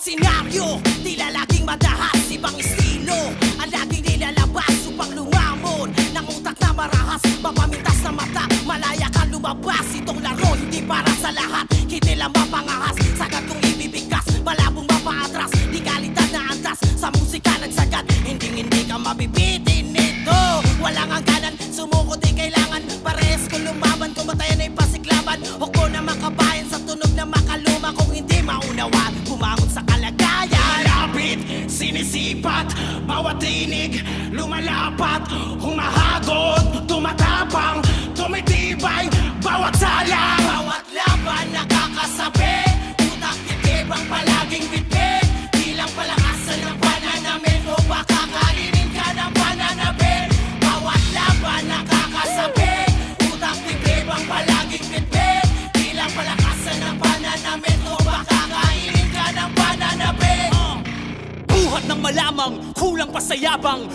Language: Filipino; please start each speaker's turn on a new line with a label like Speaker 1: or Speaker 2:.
Speaker 1: senaryo, tila laging madahas, ibang estilo ang laging nilalabas upang lumamon ng utak na marahas, mapamintas na mata, malaya kang lumabas. Itong laro hindi para sa lahat, hindi lang mapangahas, sagad kong ibibigkas, malabong mapaatras, di kalidad na antas, sa musika nagsagad, hindi ka mabibitin nito. Walang hangganan, sumuko di kailangan, parehas kung lumaban, kumatayan ay pasiglaban, hukbo na makabayan sa tunog na makaluma. Kung hindi maunawa, bumangon sa kalagayan.
Speaker 2: Malapit, sinisipat, bawat tinig, lumalapat, humahagod, tumatapang, tumitibay, bawat salang,
Speaker 1: Bawat laban nakakasabi, utak titib ang palaging bitbit, di lang palakasan ng pananamit o baka kainin ka ng pananabit. Bawat laban nakakasabi, utak titib ang palaging bitbit, di lang palakasan ng pananamit o baka kainin ka ng pananabit.
Speaker 3: Buhat ng malamang, kulang pa sa yabang,